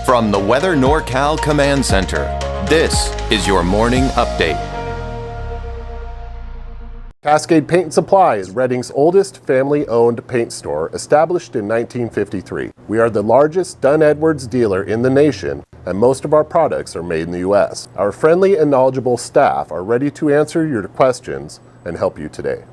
From the Weather NorCal Command Center, this is your morning update. Cascade Paint and Supply is Reading's oldest family-owned paint store, established in 1953. We are the largest Dunn Edwards dealer in the nation, and most of our products are made in the U.S. Our friendly and knowledgeable staff are ready to answer your questions and help you today.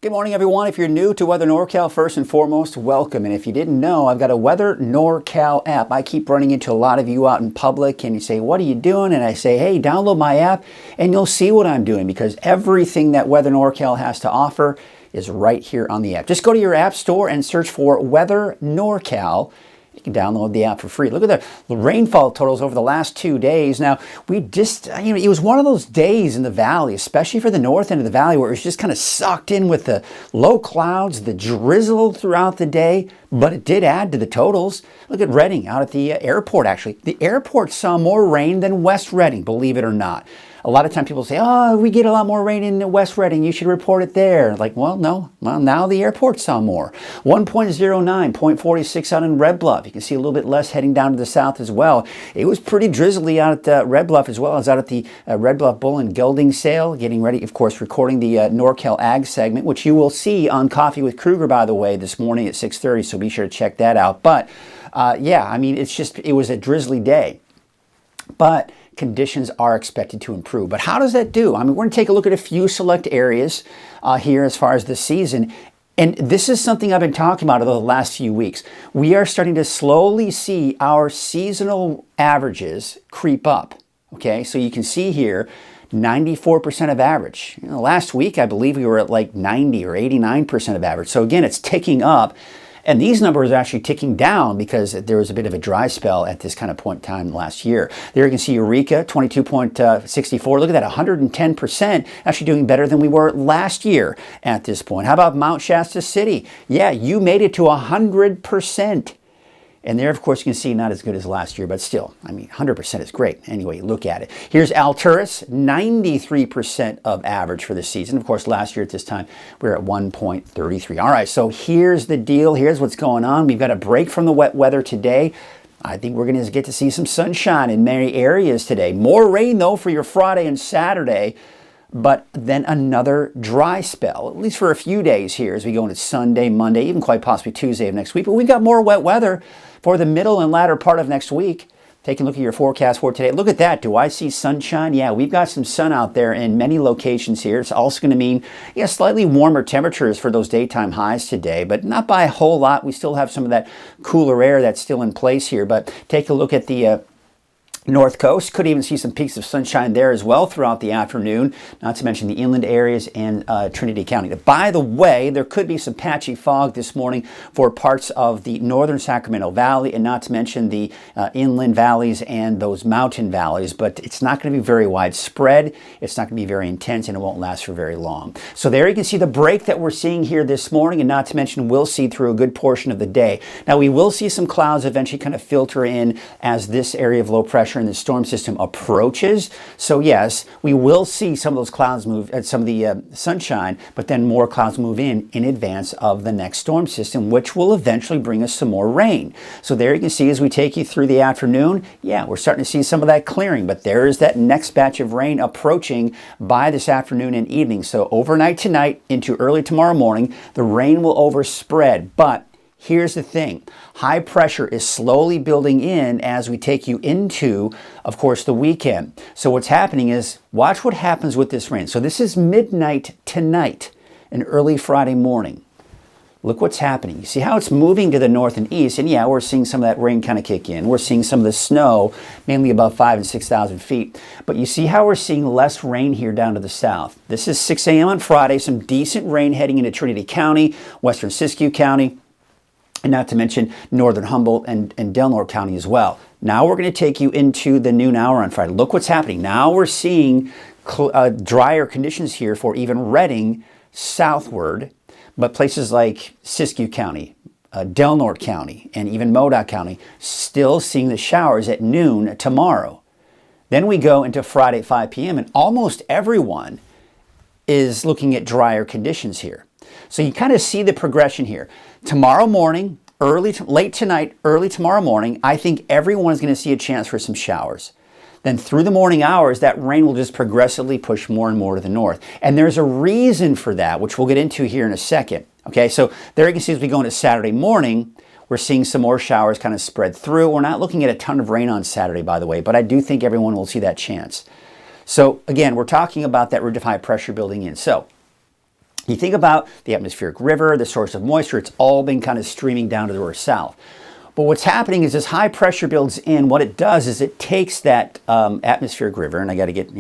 Good morning, everyone. If you're new to Weather NorCal, first and foremost, welcome. And if you didn't know, I've got a Weather NorCal app. I keep running into a lot of you out in public, and you say, what are you doing? And I say, hey, download my app, and you'll see what I'm doing, because everything that Weather NorCal has to offer is right here on the app. Just go to your app store and search for Weather NorCal. You can download the app for free. Look at the rainfall totals over the last 2 days. Now, it was one of those days in the valley, especially for the north end of the valley, where it was just kind of sucked in with the low clouds, the drizzle throughout the day, but it did add to the totals. Look at Reading out at the airport, actually. The airport saw more rain than West Reading, believe it or not. A lot of times people say, oh, we get a lot more rain in West Reading, you should report it there. Like, well, no. Well, now the airport saw more. 1.09, 0.46 out in Red Bluff. You can see a little bit less heading down to the south as well. It was pretty drizzly out at Red Bluff, as well as out at the Red Bluff Bull and Gelding sale. Getting ready, of course, recording the NorCal Ag segment, which you will see on Coffee with Kruger, by the way, this morning at 6:30. So be sure to check that out. But yeah, I mean, it was a drizzly day. But conditions are expected to improve. But how does that do? I mean, we're going to take a look at a few select areas here as far as the season. And this is something I've been talking about over the last few weeks. We are starting to slowly see our seasonal averages creep up. Okay, so you can see here, 94% of average. Last week, I believe we were at like 90 or 89% of average. So again, it's ticking up. And these numbers are actually ticking down because there was a bit of a dry spell at this kind of point in time last year. There you can see Eureka, 22.64. Look at that, 110%, actually doing better than we were last year at this point. How about Mount Shasta City? Yeah, you made it to 100%. And there, of course, you can see not as good as last year, but still, I mean, 100% is great. Anyway, look at it. Here's Alturas, 93% of average for this season. Of course, last year at this time, we were at 1.33. All right, so here's the deal. Here's what's going on. We've got a break from the wet weather today. I think we're going to get to see some sunshine in many areas today. More rain, though, for your Friday and Saturday. But then another dry spell, at least for a few days here as we go into Sunday, Monday, even quite possibly Tuesday of next week. But we've got more wet weather for the middle and latter part of next week. Taking a look at your forecast for today. Look at that. Do I see sunshine? Yeah, we've got some sun out there in many locations here. It's also going to mean slightly warmer temperatures for those daytime highs today, but not by a whole lot. We still have some of that cooler air that's still in place here. But take a look at the North Coast. Could even see some peaks of sunshine there as well throughout the afternoon, not to mention the inland areas and Trinity County. By the way, there could be some patchy fog this morning for parts of the northern Sacramento Valley, and not to mention the inland valleys and those mountain valleys, but it's not going to be very widespread. It's not going to be very intense, and it won't last for very long. So there you can see the break that we're seeing here this morning, and not to mention we'll see through a good portion of the day. Now, we will see some clouds eventually kind of filter in as this area of low pressure in the storm system approaches. So yes, we will see some of those clouds move, some of the sunshine, but then more clouds move in advance of the next storm system, which will eventually bring us some more rain. So there you can see as we take you through the afternoon, yeah, we're starting to see some of that clearing, but there is that next batch of rain approaching by this afternoon and evening. So overnight tonight into early tomorrow morning, the rain will overspread, but here's the thing. High pressure is slowly building in as we take you into, of course, the weekend. So what's happening is, watch what happens with this rain. So this is midnight tonight and early Friday morning. Look what's happening. You see how it's moving to the north and east, and yeah, we're seeing some of that rain kind of kick in. We're seeing some of the snow, mainly above 5,000 and 6,000 feet. But you see how we're seeing less rain here down to the south. This is 6 a.m. on Friday, some decent rain heading into Trinity County, western Siskiyou County, and not to mention northern Humboldt and Delnor County as well. Now we're going to take you into the noon hour on Friday. Look what's happening. Now we're seeing drier conditions here for even Reading southward, but places like Siskiyou County, Delnor County, and even Modoc County still seeing the showers at noon tomorrow. Then we go into Friday at 5 p.m. and almost everyone is looking at drier conditions here. So you kind of see the progression here. Tomorrow morning, late tonight, early tomorrow morning, I think everyone is going to see a chance for some showers. Then through the morning hours, that rain will just progressively push more and more to the north. And there's a reason for that, which we'll get into here in a second. Okay, so there you can see as we go into Saturday morning, we're seeing some more showers kind of spread through. We're not looking at a ton of rain on Saturday, by the way, but I do think everyone will see that chance. So again, we're talking about that ridge of high pressure building in. So you think about the atmospheric river, the source of moisture, it's all been kind of streaming down to the south. But what's happening is this high pressure builds in. What it does is it takes that atmospheric river, and I got to get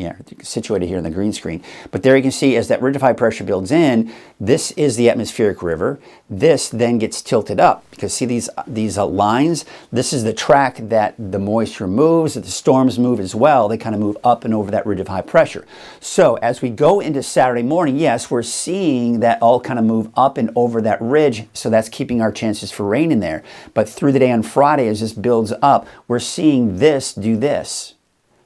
situated here on the green screen. But there you can see as that ridge of high pressure builds in, this is the atmospheric river. This then gets tilted up because see these lines. This is the track that the moisture moves, that the storms move as well. They kind of move up and over that ridge of high pressure. So as we go into Saturday morning, yes, we're seeing that all kind of move up and over that ridge. So that's keeping our chances for rain in there. But through the day on Friday, as this builds up, we're seeing this do this.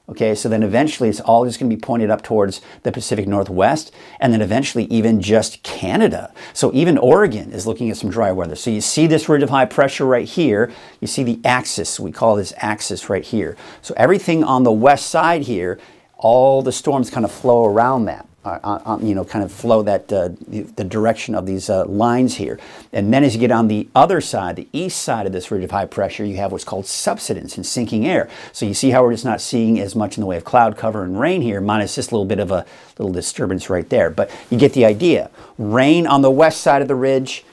Okay, so then eventually it's all just going to be pointed up towards the Pacific Northwest, and then eventually even just Canada. So even Oregon is looking at some dry weather. So you see this ridge of high pressure right here. You see the axis. We call this axis right here. So everything on the west side here, all the storms kind of flow around that. Kind of flow that the direction of these lines here. And then as you get on the other side, the east side of this ridge of high pressure, you have what's called subsidence and sinking air. So you see how we're just not seeing as much in the way of cloud cover and rain here, minus just a little bit of a little disturbance right there. But you get the idea. Rain on the west side of the ridge,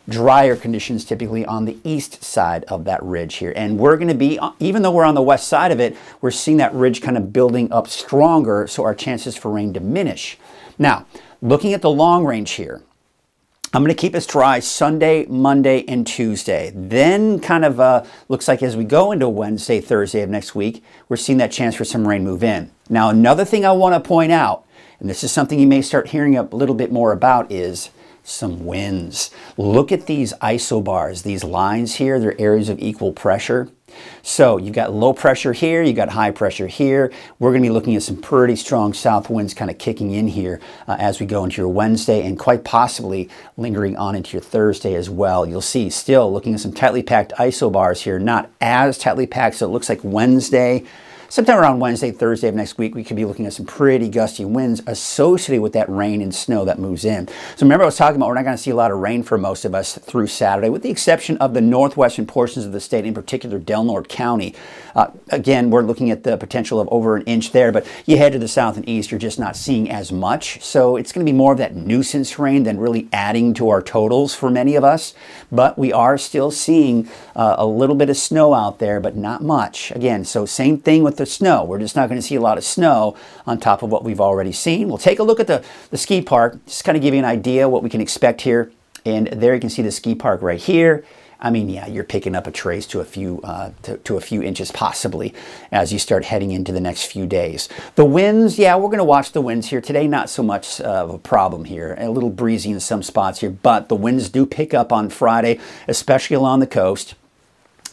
drier conditions typically on the east side of that ridge here. And we're going to be, even though we're on the west side of it, we're seeing that ridge kind of building up stronger, so our chances for rain diminish. Now, looking at the long range here, I'm going to keep us dry Sunday, Monday, and Tuesday. Then kind of looks like as we go into Wednesday, Thursday of next week, we're seeing that chance for some rain move in. Now, another thing I want to point out, and this is something you may start hearing a little bit more about, is some winds. Look at these isobars, these lines here, they're areas of equal pressure. So you've got low pressure here, you've got high pressure here. We're going to be looking at some pretty strong south winds kind of kicking in here as we go into your Wednesday and quite possibly lingering on into your Thursday as well. You'll see still looking at some tightly packed isobars here, not as tightly packed, so it looks like Wednesday, sometime around Wednesday, Thursday of next week, we could be looking at some pretty gusty winds associated with that rain and snow that moves in. So remember I was talking about we're not going to see a lot of rain for most of us through Saturday, with the exception of the northwestern portions of the state, in particular Del Norte County. Again, we're looking at the potential of over an inch there, but you head to the south and east, you're just not seeing as much. So it's going to be more of that nuisance rain than really adding to our totals for many of us. But we are still seeing a little bit of snow out there, but not much. Again, so same thing with the snow. We're just not going to see a lot of snow on top of what we've already seen. We'll take a look at the ski park, just kind of give you an idea what we can expect here. And there you can see the ski park right here. I mean, yeah, you're picking up a trace to a few inches possibly as you start heading into the next few days. The winds, yeah, we're going to watch the winds here today. Not so much of a problem here. A little breezy in some spots here, but the winds do pick up on Friday, especially along the coast.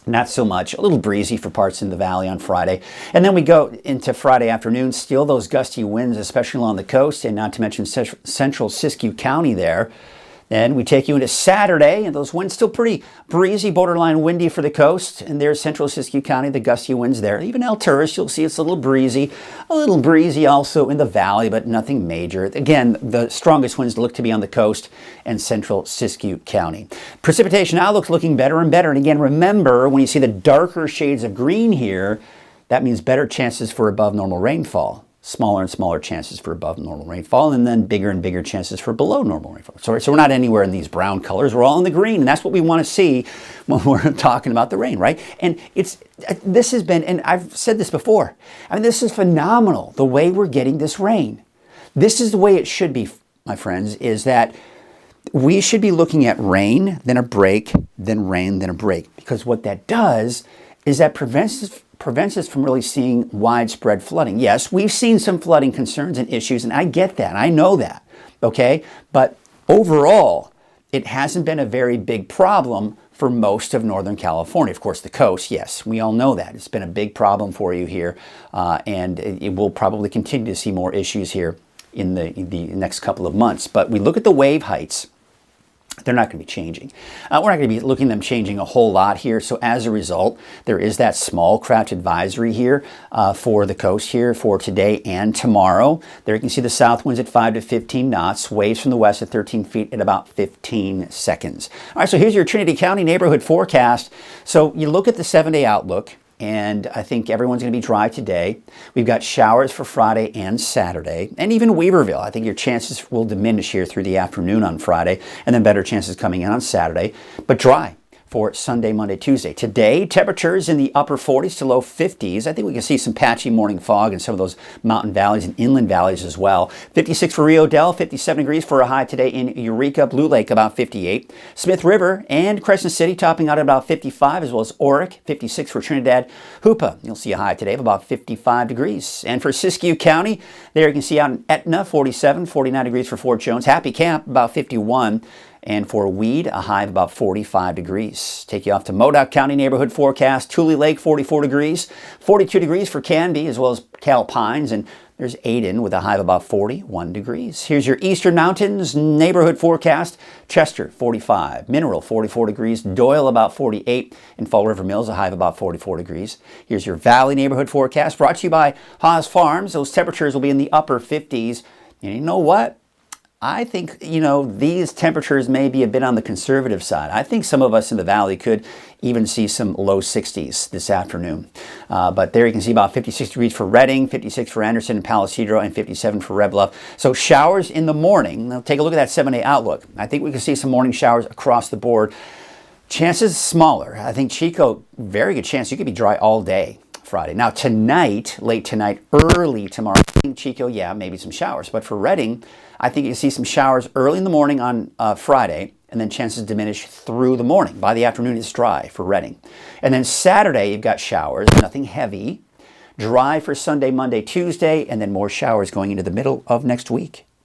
Not so much. A little breezy for parts in the valley on Friday. And then we go into Friday afternoon, still those gusty winds, especially along the coast, and not to mention central Siskiyou County there. Then we take you into Saturday, and those winds still pretty breezy, borderline windy for the coast. And there's central Siskiyou County, the gusty winds there. Even Alturas, you'll see it's a little breezy also in the valley, but nothing major. Again, the strongest winds look to be on the coast and central Siskiyou County. Precipitation outlook looking better and better. And again, remember, when you see the darker shades of green here, that means better chances for above normal rainfall. Smaller and smaller chances for above normal rainfall, and then bigger and bigger chances for below normal rainfall. So we're not anywhere in these brown colors. We're all in the green, and that's what we want to see when we're talking about the rain, right? And this has been, and I've said this before, I mean, this is phenomenal, the way we're getting this rain. This is the way it should be, my friends, is that we should be looking at rain, then a break, then rain, then a break. Because what that does is that prevents us from really seeing widespread flooding. Yes, we've seen some flooding concerns and issues, and I get that. I know that, okay? But overall, it hasn't been a very big problem for most of Northern California. Of course, the coast, yes, we all know that. It's been a big problem for you here, and it will probably continue to see more issues here in the next couple of months. But we look at the wave heights, they're not going to be changing. We're not going to be looking at them changing a whole lot here. So as a result, there is that small craft advisory here for the coast here for today and tomorrow. There you can see the south winds at 5 to 15 knots, waves from the west at 13 feet at about 15 seconds. All right, so here's your Trinity County neighborhood forecast. So you look at the 7-day outlook, and I think everyone's going to be dry today. We've got showers for Friday and Saturday, and even Weaverville. I think your chances will diminish here through the afternoon on Friday, and then better chances coming in on Saturday, but dry for Sunday, Monday, Tuesday. Today, temperatures in the upper 40s to low 50s. I think we can see some patchy morning fog in some of those mountain valleys and inland valleys as well. 56 for Rio Dell, 57 degrees for a high today in Eureka, Blue Lake about 58. Smith River and Crescent City topping out at about 55, as well as Oric, 56 for Trinidad. Hoopa, you'll see a high today of about 55 degrees. And for Siskiyou County, there you can see out in Etna, 47, 49 degrees for Fort Jones. Happy Camp, about 51. And for Weed, a high of about 45 degrees. Take you off to Modoc County neighborhood forecast. Tule Lake, 44 degrees. 42 degrees for Canby, as well as Cal Pines. And there's Aden with a high of about 41 degrees. Here's your Eastern Mountains neighborhood forecast. Chester, 45. Mineral, 44 degrees. Doyle, about 48. And Fall River Mills, a high of about 44 degrees. Here's your Valley neighborhood forecast, brought to you by Haas Farms. Those temperatures will be in the upper 50s. And you know what? I think, these temperatures may be a bit on the conservative side. I think some of us in the valley could even see some low 60s this afternoon. But there you can see about 56 degrees for Redding, 56 for Anderson and Palisadro, and 57 for Red Bluff. So showers in the morning. Now take a look at that 7-day outlook. I think we can see some morning showers across the board. Chances smaller. I think Chico, very good chance you could be dry all day Friday. Now tonight, late tonight, early tomorrow, Chico, yeah, maybe some showers. But for Redding, I think you can see some showers early in the morning on Friday, and then chances diminish through the morning. By the afternoon, it's dry for Redding. And then Saturday, you've got showers, nothing heavy. Dry for Sunday, Monday, Tuesday, and then more showers going into the middle of next week.